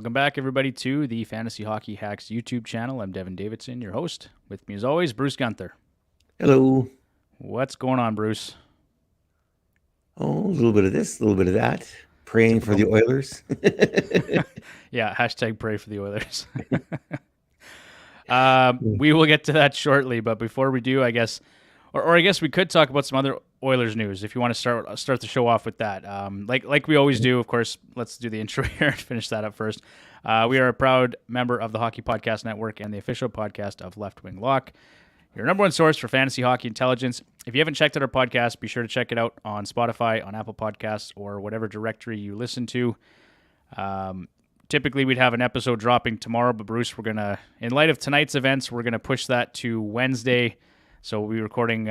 Welcome back, everybody, to the Fantasy Hockey Hacks YouTube channel. I'm Devin Davidson, your host. With me, as always, Bruce Gunther. Hello. What's going on, Bruce? Oh, a little bit of this, a little bit of that. Praying for Typical. the Oilers. Yeah, hashtag pray for the Oilers. We will get to that shortly, but before we do, I guess, or I guess we could talk about some other Oilers news if you want to start the show off with that. Like we always do, of course. Let's do the intro here and finish that up first. We are a proud member of the Hockey Podcast Network and the official podcast of Left Wing Lock, your number one source for fantasy hockey intelligence. If you haven't checked out our podcast, be sure to check it out on Spotify, on Apple Podcasts, or whatever directory you listen to. Typically, we'd have an episode dropping tomorrow, but Bruce, we're going to, in light of tonight's events, we're going to push that to Wednesday. So we'll be recording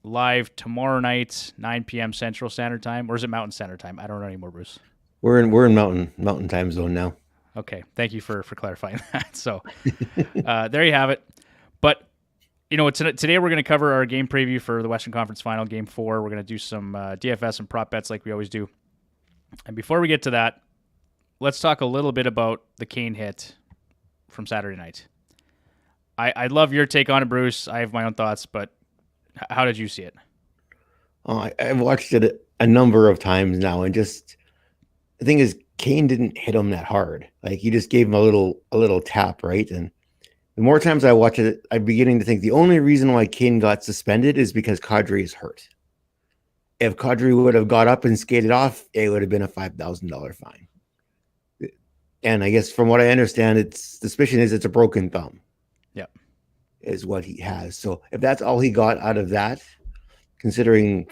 live tomorrow night, 9 p.m. Central Standard Time. Or is it Mountain Standard Time? I don't know anymore, Bruce. We're in mountain time zone now. Okay, thank you for clarifying that. So there you have it. But, you know, today we're going to cover our game preview for the Western Conference Final, Game 4. We're going to do some DFS and prop bets like we always do. And before we get to that, let's talk a little bit about the Kane hit from Saturday night. I love your take on it, Bruce. I have my own thoughts, but how did you see it? I've watched it a number of times now, and just the thing is, Kane didn't hit him that hard. Like, he just gave him a little tap, right? And the more times I watch it, I'm beginning to think the only reason why Kane got suspended is because Kadri is hurt. If Kadri would have got up and skated off, it would have been a $5,000 fine. And I guess from what I understand, its suspicion is it's a broken thumb. Yeah, is what he has. So if that's all he got out of that, considering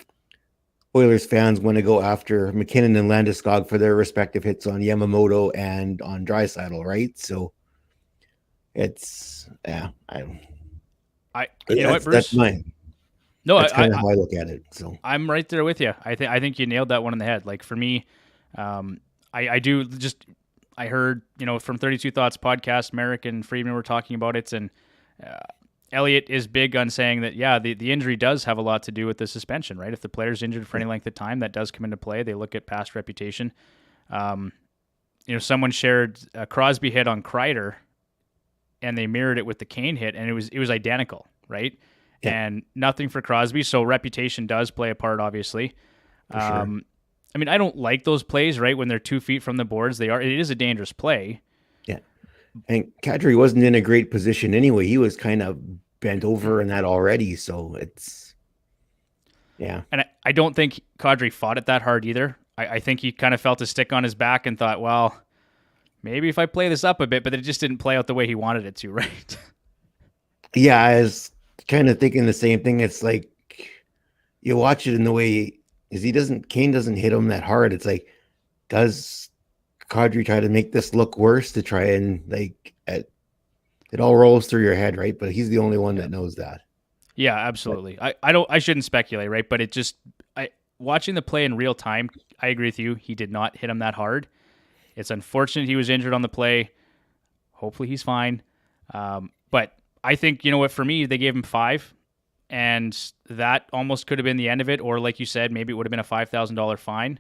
Oilers fans want to go after MacKinnon and Landeskog for their respective hits on Yamamoto and on Draisaitl, right? So it's you know what, Bruce? That's mine. No, that's kind of how I look at it. So I'm right there with you. I think you nailed that one in the head. Like, for me, I do just. I heard, you know, from 32 Thoughts podcast, Merrick and Friedman were talking about it, and Elliott is big on saying that, yeah, the injury does have a lot to do with the suspension, right? If the player's injured for any length of time, that does come into play. They look at past reputation. You know, someone shared a Crosby hit on Kreider, and they mirrored it with the Kane hit, and it was identical, right? Yeah. And nothing for Crosby, so reputation does play a part, obviously. For sure. I mean, I don't like those plays, right? When they're 2 feet from the boards, it is a dangerous play. Yeah. And Kadri wasn't in a great position anyway. He was kind of bent over in that already. So it's, yeah. And I don't think Kadri fought it that hard either. I think he kind of felt a stick on his back and thought, well, maybe if I play this up a bit, but it just didn't play out the way he wanted it to, right? Yeah, I was kind of thinking the same thing. It's like, you watch it in the way Kane doesn't hit him that hard. It's like, does Kadri try to make this look worse to try and it all rolls through your head, right? But he's the only one that knows that. Yeah, absolutely. I shouldn't speculate, right? But watching the play in real time, I agree with you. He did not hit him that hard. It's unfortunate he was injured on the play. Hopefully he's fine. But I think, you know what, for me, they gave him 5. And that almost could have been the end of it. Or like you said, maybe it would have been a $5,000 fine.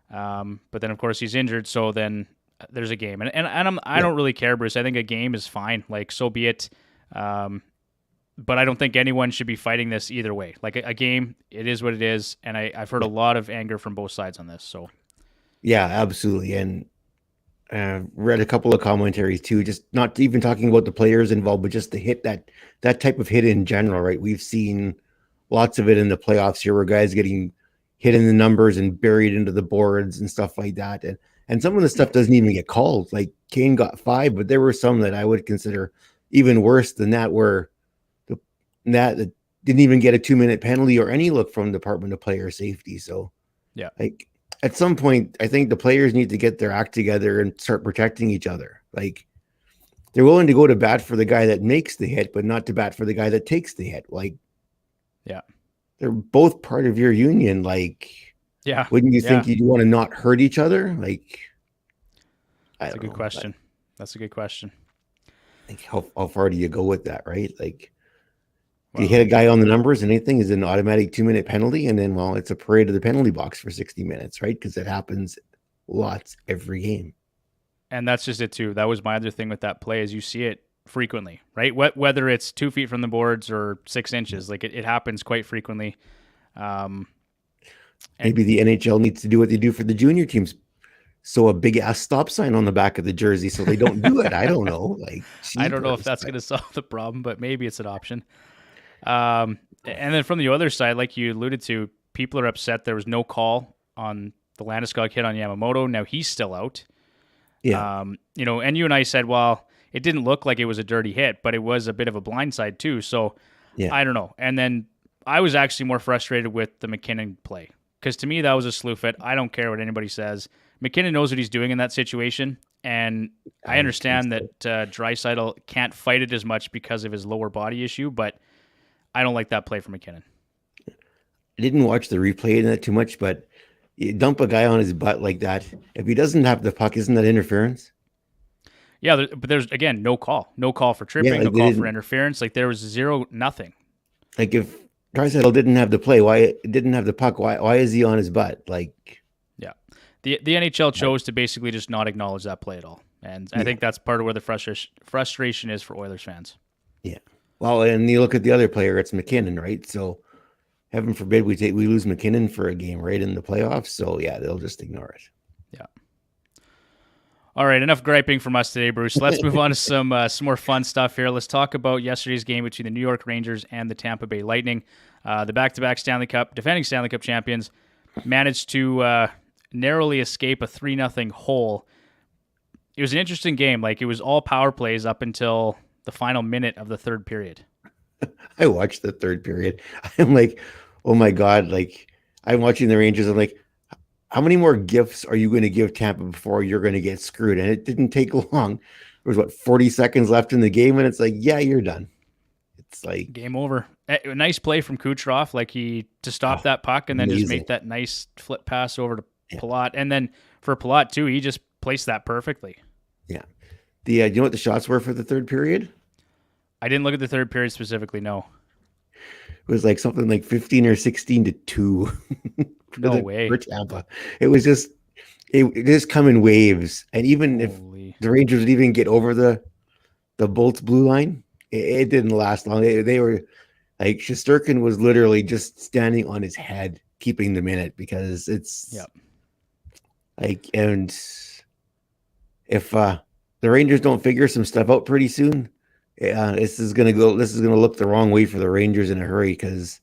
But then, of course, he's injured. So then there's a game. And I don't really care, Bruce. I think a game is fine. Like, so be it. But I don't think anyone should be fighting this either way. Like, a game, it is what it is. And I've heard a lot of anger from both sides on this. So, yeah, absolutely. And read a couple of commentaries too, just not even talking about the players involved, but just the hit, that type of hit in general, right? We've seen lots of it in the playoffs here where guys getting hit in the numbers and buried into the boards and stuff like that. And some of the stuff doesn't even get called. Like, Kane got 5, but there were some that I would consider even worse than that, where that didn't even get a 2-minute penalty or any look from the Department of Player Safety. So yeah, like, at some point, I think the players need to get their act together and start protecting each other. Like, they're willing to go to bat for the guy that makes the hit, but not to bat for the guy that takes the hit. Like, yeah, they're both part of your union. Like, yeah, wouldn't you think you'd want to not hurt each other? Like, that's a good question. That's a good question. Like, how far do you go with that, right? Like, you hit a guy on the numbers and anything is an automatic 2-minute penalty. And then, well, it's a parade of the penalty box for 60 minutes, right? Because it happens lots every game. And that's just it too. That was my other thing with that play is you see it frequently, right? Whether it's 2 feet from the boards or 6 inches, like it happens quite frequently. Maybe the NHL needs to do what they do for the junior teams. So a big ass stop sign on the back of the jersey so they don't do it. I don't know. Like, I don't know if that's going to solve the problem, but maybe it's an option. And then from the other side, like you alluded to, people are upset there was no call on the Landeskog hit on Yamamoto. Now he's still out. Yeah. And you and I said, well, it didn't look like it was a dirty hit, but it was a bit of a blindside too. So Yeah. I don't know. And then I was actually more frustrated with the MacKinnon play because to me that was a slew fit. I don't care what anybody says. MacKinnon knows what he's doing in that situation, and I understand that Draisaitl can't fight it as much because of his lower body issue, but I don't like that play for MacKinnon. I didn't watch the replay in that too much, but you dump a guy on his butt like that. If he doesn't have the puck, isn't that interference? Yeah, but there's, again, no call for tripping, no call for interference. Like there was nothing. Like if Draisaitl didn't have the play, why didn't have the puck? Why is he on his butt? Like, yeah, the NHL chose to basically just not acknowledge that play at all, and I think that's part of where the frustration is for Oilers fans. Yeah, well, and you look at the other player, it's MacKinnon, right? So, heaven forbid we lose MacKinnon for a game, right, in the playoffs. So yeah, they'll just ignore it. Yeah. All right, enough griping from us today, Bruce. Let's move on to some more fun stuff here. Let's talk about yesterday's game between the New York Rangers and the Tampa Bay Lightning. The back-to-back defending Stanley Cup champions, managed to narrowly escape a 3-0 hole. It was an interesting game. Like, it was all power plays up until the final minute of the third period. I watched the third period. I'm like, oh my God. Like, I'm watching the Rangers. I'm like, how many more gifts are you going to give Tampa before you're going to get screwed? And it didn't take long. There was 40 seconds left in the game, and it's like, yeah, you're done. It's like game over. A nice play from Kucherov, like to stop that puck and then just make that nice flip pass over to Palat. And then for Palat too, he just placed that perfectly. Yeah. Do you know what the shots were for the third period? I didn't look at the third period specifically. No. It was like something like 15 or 16-2. No way. For Tampa. It was just come in waves. And even if the Rangers would even get over the Bolts blue line, it didn't last long. They were like, Shesterkin was literally just standing on his head, keeping them in it because it's like, and if the Rangers don't figure some stuff out pretty soon, this is gonna look the wrong way for the Rangers in a hurry because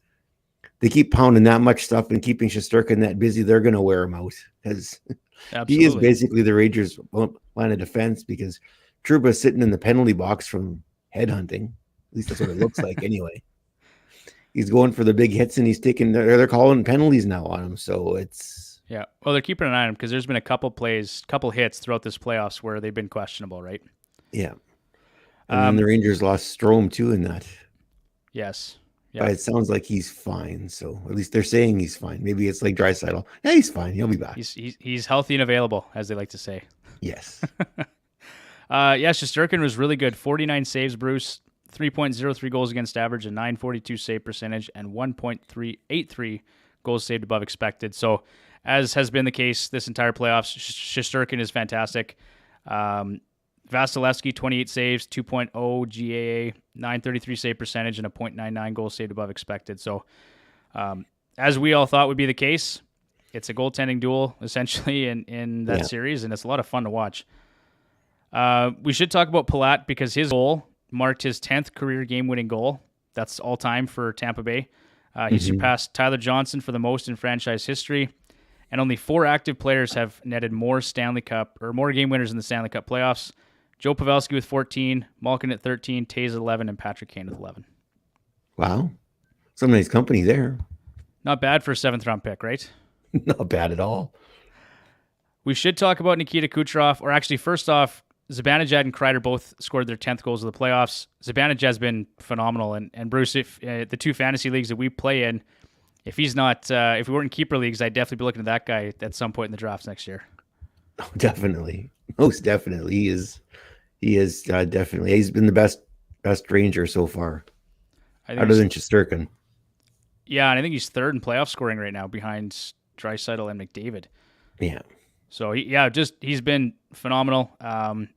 they keep pounding that much stuff and keeping Shesterkin that busy. They're gonna wear him out because he is basically the Rangers' line of defense because Trouba's sitting in the penalty box from headhunting. At least that's what it looks like anyway. He's going for the big hits and he's taking. They're calling penalties now on him. So it's well, they're keeping an eye on him because there's been a couple hits throughout this playoffs where they've been questionable, right? Yeah. And then the Rangers lost Strome too in that. Yes. Yeah. But it sounds like he's fine. So at least they're saying he's fine. Maybe it's like Draisaitl. Yeah, he's fine. He'll be back. He's healthy and available, as they like to say. Yes. Shesterkin was really good. 49 saves, Bruce. 3.03 goals against average, a 942 save percentage, and 1.383 goals saved above expected. So, as has been the case this entire playoffs, Shesterkin is fantastic. Vasilevsky, 28 saves, 2.0 GAA, 933 save percentage, and a .99 goals saved above expected. So, as we all thought would be the case, it's a goaltending duel, essentially, in that series, and it's a lot of fun to watch. We should talk about Palat because his goal marked his 10th career game-winning goal. That's all-time for Tampa Bay. He surpassed Tyler Johnson for the most in franchise history, and only 4 active players have netted more game winners in the Stanley Cup playoffs. Joe Pavelski with 14, Malkin at 13, Taves at 11, and Patrick Kane with 11. Wow. Some nice company there. Not bad for a 7th-round pick, right? Not bad at all. We should talk about Nikita Kucherov, or actually, first off, Zibanejad and Kreider both scored their 10th goals of the playoffs. Zibanejad's been phenomenal. And Bruce, if the 2 fantasy leagues that we play in, if he's not, if we weren't in keeper leagues, I'd definitely be looking at that guy at some point in the drafts next year. Oh, definitely. Most definitely. He is definitely. He's been the best Ranger so far. Other than Shesterkin. Yeah, and I think he's 3rd in playoff scoring right now behind Draisaitl and McDavid. Yeah. So he's been phenomenal.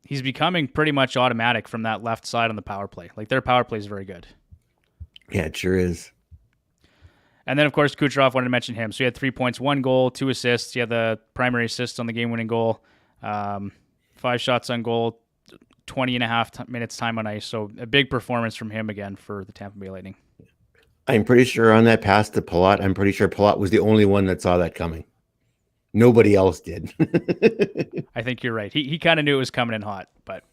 He's becoming pretty much automatic from that left side on the power play. Like their power play is very good. Yeah, it sure is. And then of course Kucherov, wanted to mention him. So he had 3 points, 1 goal, 2 assists. He had the primary assist on the game-winning goal, 5 shots on goal, 20 and a half minutes time on ice. So a big performance from him again for the Tampa Bay Lightning. I'm pretty sure on that pass to Palat, I'm pretty sure Palat was the only one that saw that coming. Nobody else did. I think you're right. He kind of knew it was coming in hot, but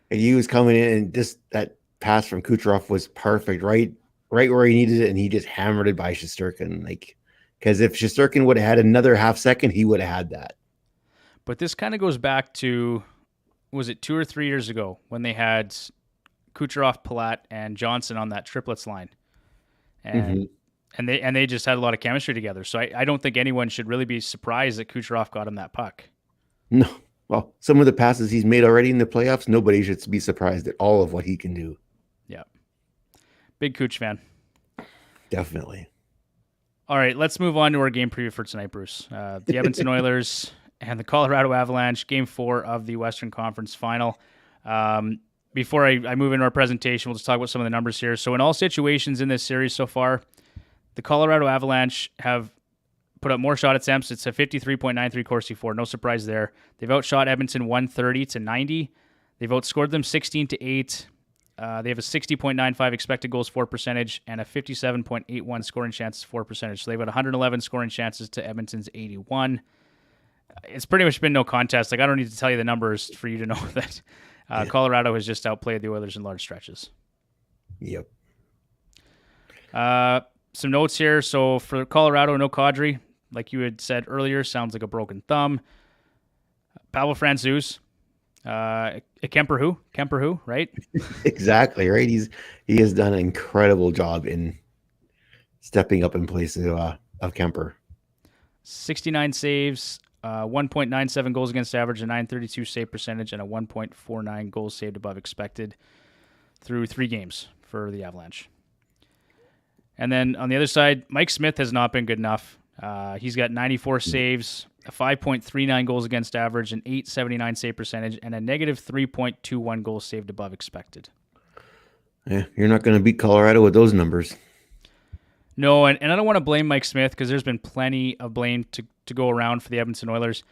he was coming in, and just that pass from Kucherov was perfect, right where he needed it, and he just hammered it by Shesterkin. Like, because if Shesterkin would have had another half second, he would have had that. But this kind of goes back to, was it 2 or 3 years ago when they had Kucherov, Palat, and Johnson on that triplets line, and they just had a lot of chemistry together. So I don't think anyone should really be surprised that Kucherov got him that puck. No, well, some of the passes he's made already in the playoffs, nobody should be surprised at all of what he can do. Yeah, big Kuch fan. Definitely. All right, let's move on to our game preview for tonight, Bruce. The Edmonton Oilers and the Colorado Avalanche, Game 4 of the Western Conference Final. Before I move into our presentation, we'll just talk about some of the numbers here. So in all situations in this series so far, the Colorado Avalanche have put up more shot attempts. It's a 53.93 Corsi for. No surprise there. They've outshot Edmonton 130-90. They've outscored them 16-8. They have a 60.95 expected goals for percentage and a 57.81 scoring chances for percentage. So they've got 111 scoring chances to Edmonton's 81. It's pretty much been no contest. Like, I don't need to tell you the numbers for you to know that Colorado has just outplayed the Oilers in large stretches. Yep. Some notes here. So for Colorado, no Kadri. Like you had said earlier, sounds like a broken thumb. Pavel Francouz. Compher who, right? Exactly, right? He has done an incredible job in stepping up in place of Compher. 69 saves, 1.97 goals against average, a 932 save percentage, and a 1.49 goals saved above expected through 3 games for the Avalanche. And then on the other side, Mike Smith has not been good enough. He's got 94 saves, a 5.39 goals against average, an 879 save percentage, and a negative 3.21 goals saved above expected. Yeah, you're not going to beat Colorado with those numbers. No, and I don't want to blame Mike Smith because there's been plenty of blame to go around for the Edmonton Oilers.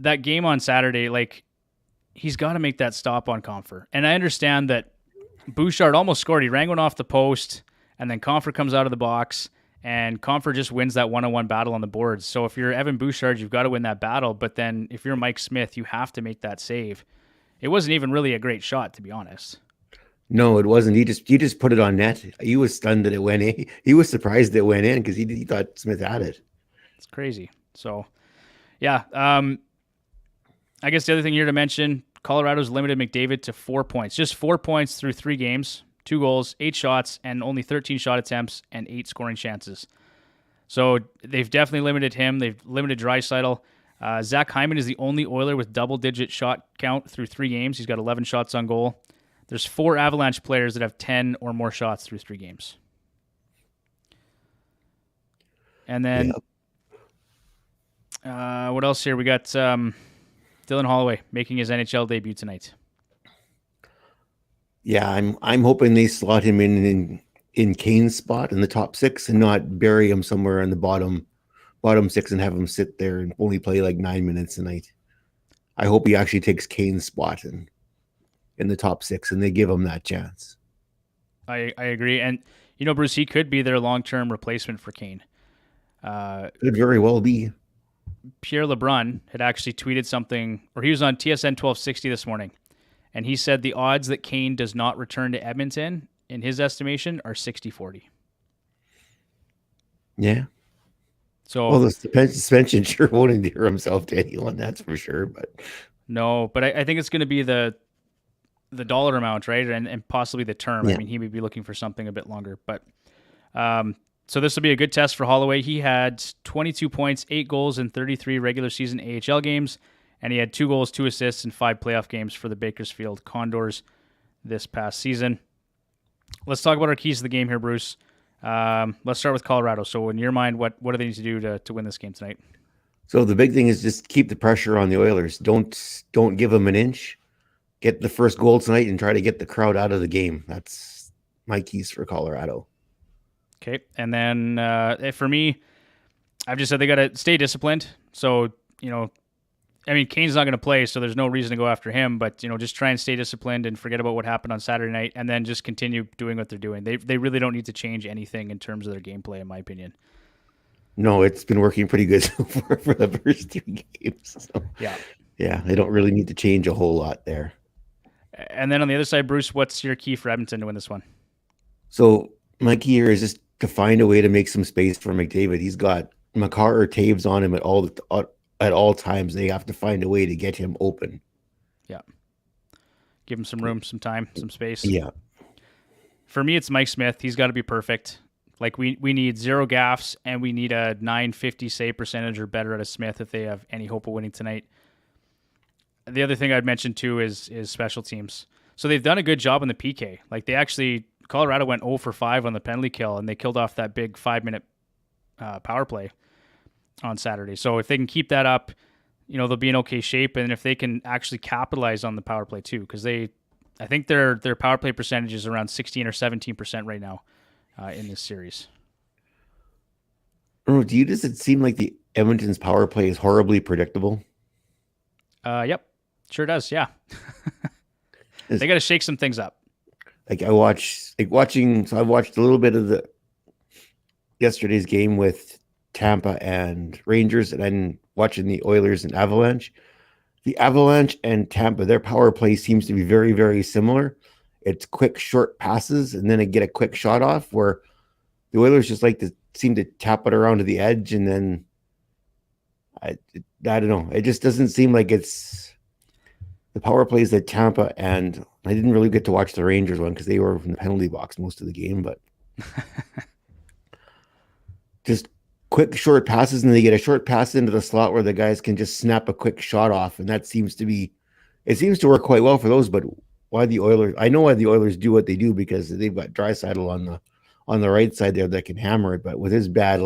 That game on Saturday, like, he's got to make that stop on Compher. And I understand that Bouchard almost scored. He rang one off the post, and then Compher comes out of the box, and Compher just wins that one-on-one battle on the boards. So if you're Evan Bouchard, you've got to win that battle. But then if you're Mike Smith, you have to make that save. It wasn't even really a great shot, to be honest. No, it wasn't. He just put it on net. He was stunned that it went in. He was surprised that it went in because he thought Smith had it. It's crazy. So, yeah. I guess the other thing here to mention, Colorado's limited McDavid to 4 points. Just 4 points through 3 games, 2 goals, 8 shots, and only 13 shot attempts and 8 scoring chances. So they've definitely limited him. They've limited Draisaitl. Zach Hyman is the only Oiler with double-digit shot count through 3 games. He's got 11 shots on goal. There's 4 Avalanche players that have 10 or more shots through 3 games. And then, what else here? We got Dylan Holloway making his NHL debut tonight. Yeah, I'm hoping they slot him in Kane's spot in the top 6 and not bury him somewhere in the bottom 6 and have him sit there and only play like 9 minutes a night. I hope he actually takes Kane's spot in the top 6 and they give him that chance. I agree. And, Bruce, he could be their long-term replacement for Kane. Could very well be. Pierre LeBrun had actually tweeted something, or he was on TSN 1260 this morning, and he said the odds that Kane does not return to Edmonton, in his estimation, are 60-40. Yeah. So, well, the suspension sure won't endear himself to anyone, that's for sure. But no, but I think it's going to be the dollar amount, right, and possibly the term. Yeah. I mean, he may be looking for something a bit longer, but so this will be a good test for Holloway. He had 22 points, 8 goals in 33 regular season AHL games, and he had 2 goals, 2 assists in 5 playoff games for the Bakersfield Condors this past season. Let's talk about our keys to the game here, Bruce. Let's start with Colorado. So in your mind, what do they need to do to win this game tonight? So the big thing is just keep the pressure on the Oilers. Don't give them an inch. Get the first goal tonight and try to get the crowd out of the game. That's my keys for Colorado. Okay. And then for me, I've just said they got to stay disciplined. So, I mean, Kane's not going to play, so there's no reason to go after him. But just try and stay disciplined and forget about what happened on Saturday night, and then just continue doing what they're doing. They really don't need to change anything in terms of their gameplay, in my opinion. No, it's been working pretty good so far for the first 3 games. So, yeah, they don't really need to change a whole lot there. And then on the other side, Bruce, what's your key for Edmonton to win this one? So my key here is just to find a way to make some space for McDavid. He's got Makar or Taves on him at all times. They have to find a way to get him open. Yeah. Give him some room, some time, some space. Yeah. For me, it's Mike Smith. He's got to be perfect. Like we need 0 gaffes, and we need a 950 save percentage or better out of Smith if they have any hope of winning tonight. The other thing I'd mention too is special teams. So they've done a good job on the PK. Like Colorado went 0 for 5 on the penalty kill, and they killed off that big 5-minute power play on Saturday. So if they can keep that up, they'll be in okay shape. And if they can actually capitalize on the power play too, because I think their power play percentage is around 16 or 17% right now in this series. Does it seem like the Edmonton's power play is horribly predictable? Yep, sure does. Yeah, they got to shake some things up. Like I watched a little bit of yesterday's game with Tampa and Rangers, and then watching the Oilers and Avalanche. The Avalanche and Tampa, their power play seems to be very, very similar. It's quick, short passes, and then they get a quick shot off, where the Oilers just seem to tap it around to the edge, and then I don't know. It just doesn't seem like it's the power plays that Tampa, and I didn't really get to watch the Rangers one because they were in the penalty box most of the game, but just quick, short passes, and they get a short pass into the slot where the guys can just snap a quick shot off, and it seems to work quite well for those. But why the Oilers? I know why the Oilers do what they do, because they've got Draisaitl on the right side there that can hammer it, but with his bad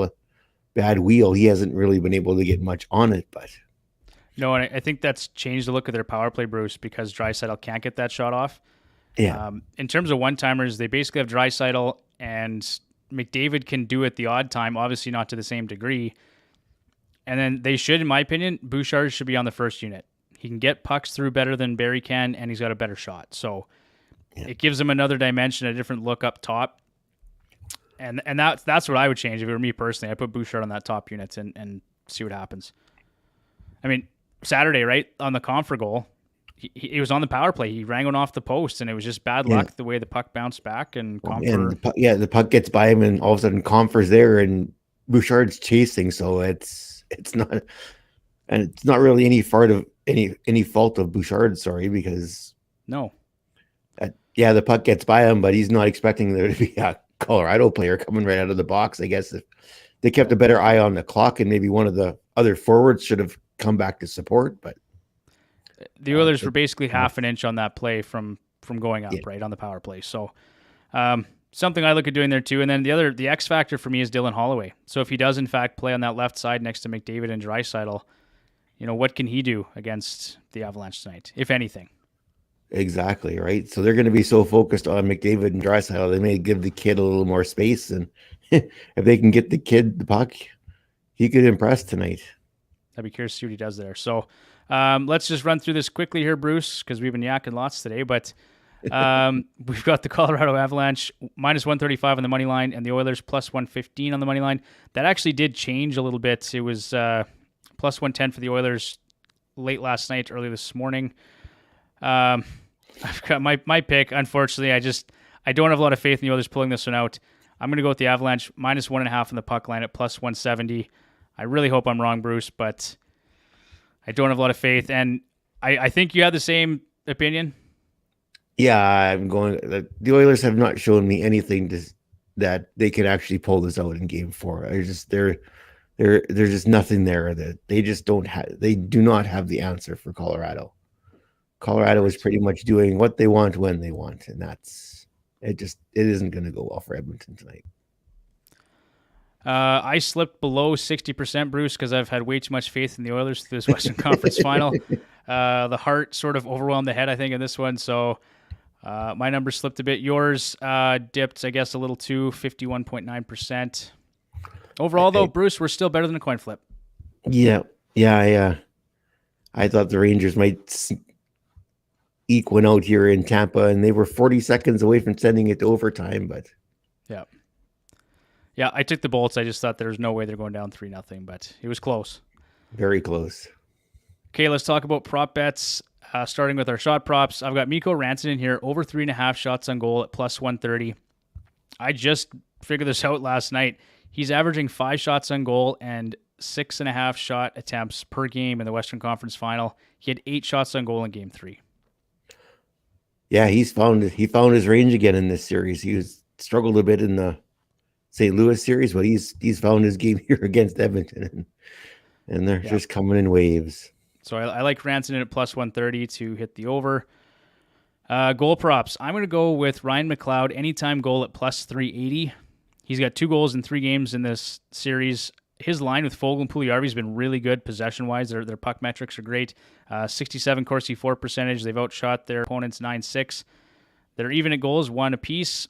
wheel, he hasn't really been able to get much on it. But no, and I think that's changed the look of their power play, Bruce, because Draisaitl can't get that shot off. Yeah. In terms of one-timers, they basically have Draisaitl, and McDavid can do it the odd time, obviously not to the same degree. And then they should, in my opinion, Bouchard should be on the first unit. He can get pucks through better than Barry can, and he's got a better shot. So it gives him another dimension, a different look up top. And that's what I would change if it were me personally. I put Bouchard on that top unit and see what happens. I mean, Saturday, right, on the Compher goal, he was on the power play. He rang one off the post, and it was just bad luck the way the puck bounced back. And Compher, the puck gets by him, and all of a sudden Compher's there, and Bouchard's chasing. So it's not really any fault of Bouchard. Sorry, because no, the puck gets by him, but he's not expecting there to be a Colorado player coming right out of the box. I guess if they kept a better eye on the clock, and maybe one of the other forwards should have come back to support, but the Oilers were basically half an inch on that play from going up, right, on the power play. So something I look at doing there too. And then the X factor for me is Dylan Holloway. So if he does in fact play on that left side next to McDavid and Draisaitl, what can he do against the Avalanche tonight, if anything? Exactly, right. So they're going to be so focused on McDavid and Draisaitl, they may give the kid a little more space, and if they can get the kid the puck, he could impress tonight. I'd be curious to see what he does there. So let's just run through this quickly here, Bruce, because we've been yakking lots today. But we've got the Colorado Avalanche minus 135 on the money line, and the Oilers plus 115 on the money line. That actually did change a little bit. It was plus 110 for the Oilers late last night, early this morning. I've got my pick. Unfortunately, I don't have a lot of faith in the Oilers pulling this one out. I'm going to go with the Avalanche minus 1.5 on the puck line at plus 170. I really hope I'm wrong, Bruce, but I don't have a lot of faith. And I think you had the same opinion. Yeah, I'm going. The Oilers have not shown me anything that they can actually pull this out in Game 4. There's just nothing there that they just don't have. They do not have the answer for Colorado. Colorado is pretty much doing what they want when they want, and it isn't going to go well for Edmonton tonight. I slipped below 60%, Bruce, because I've had way too much faith in the Oilers through this Western Conference final. The heart sort of overwhelmed the head, I think, in this one. So my number slipped a bit. Yours dipped, I guess, a little too, 51.9%. Overall, though, Bruce, we're still better than a coin flip. Yeah. I thought the Rangers might eke one out here in Tampa, and they were 40 seconds away from sending it to overtime, but yeah, I took the Bolts. I just thought there was no way they're going down 3-0, but it was close. Very close. Okay, let's talk about prop bets, starting with our shot props. I've got Mikko Rantanen here, over 3.5 shots on goal at plus 130. I just figured this out last night. He's averaging 5 shots on goal and 6.5 shot attempts per game in the Western Conference Final. He had 8 shots on goal in Game 3. Yeah, he found his range again in this series. He struggled a bit in the St. Louis series, but he's found his game here against Edmonton, and they're just coming in waves. So I like Rantanen at plus 130 to hit the over. Goal props. I'm going to go with Ryan McLeod, anytime goal at plus 380. He's got 2 goals in 3 games in this series. His line with Foegele and Puljujarvi has been really good possession-wise. Their puck metrics are great. 67 Corsi for percentage. They've outshot their opponents 9-6. They're even at goals, 1 apiece,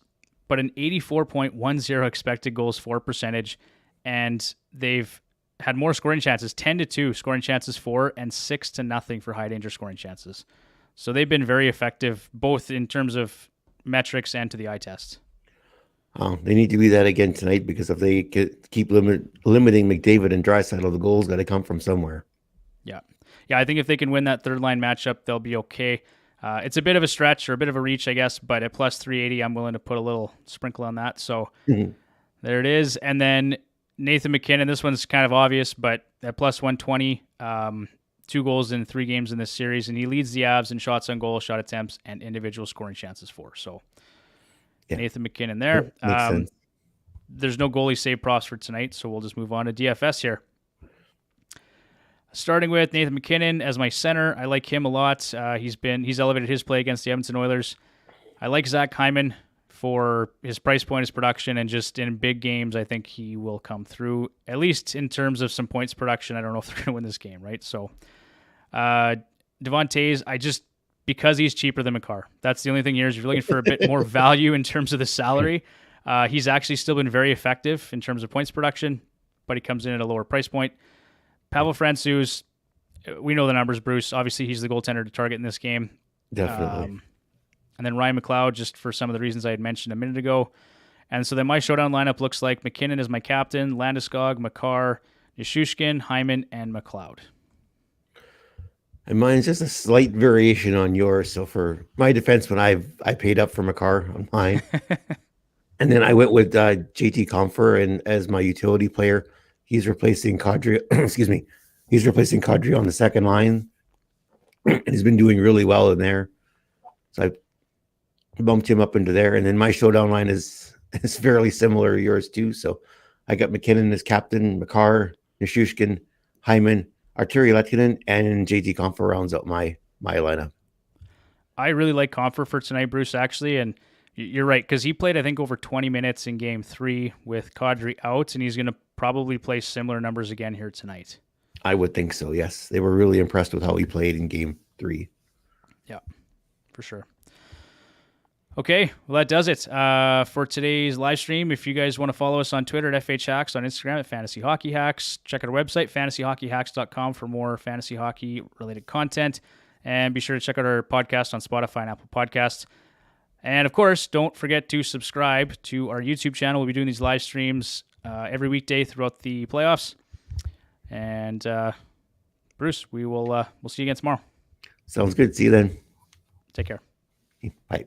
but an 84.10 expected goals for percentage. And they've had more scoring chances, 10-2 scoring chances for, and 6-0 for high-danger scoring chances. So they've been very effective, both in terms of metrics and to the eye test. They need to do that again tonight, because if they keep limiting McDavid and Draisaitl, the goals got to come from somewhere. Yeah, I think if they can win that third line matchup, they'll be okay. It's a bit of a stretch or a bit of a reach, I guess, but at plus 380, I'm willing to put a little sprinkle on that. So there it is. And then Nathan MacKinnon, this one's kind of obvious, but at plus 120, 2 goals in 3 games in this series, and he leads the Avs in shots on goal, shot attempts, and individual scoring chances for. So Nathan MacKinnon there. There's no goalie save props for tonight, so we'll just move on to DFS here. Starting with Nathan MacKinnon as my center. I like him a lot. He's elevated his play against the Edmonton Oilers. I like Zach Hyman for his price point, his production, and just in big games, I think he will come through, at least in terms of some points production. I don't know if they're going to win this game, right? So Devon Toews, because he's cheaper than Makar. That's the only thing here is if you're looking for a bit more value in terms of the salary. He's actually still been very effective in terms of points production, but he comes in at a lower price point. Pavel Francouz, we know the numbers, Bruce. Obviously, he's the goaltender to target in this game. Definitely. And then Ryan McLeod, just for some of the reasons I had mentioned a minute ago. And so then my showdown lineup looks like MacKinnon is my captain, Landeskog, Makar, Nichushkin, Hyman, and McLeod. And mine's just a slight variation on yours. So for my defenseman, I paid up for Makar on mine. And then I went with JT Compher and as my utility player. He's replacing Kadri. He's replacing Kadri on the second line, and he's been doing really well in there. So I bumped him up into there. And then my showdown line is fairly similar to yours too. So I got MacKinnon as captain, Makar, Nichushkin, Hyman, Arturi Lehkonen, and JT Compher rounds out my lineup. I really like Compher for tonight, Bruce, actually, and you're right, because he played, I think, over 20 minutes in Game 3 with Kadri out, and he's going to probably play similar numbers again here tonight. I would think so, yes. They were really impressed with how he played in Game 3. Yeah, for sure. Okay, well, that does it for today's live stream. If you guys want to follow us on Twitter at FH Hacks, on Instagram at Fantasy Hockey Hacks, check out our website, fantasyhockeyhacks.com, for more fantasy hockey-related content. And be sure to check out our podcast on Spotify and Apple Podcasts. And, of course, don't forget to subscribe to our YouTube channel. We'll be doing these live streams every weekday throughout the playoffs. And, Bruce, we'll see you again tomorrow. Sounds good. See you then. Take care. Bye.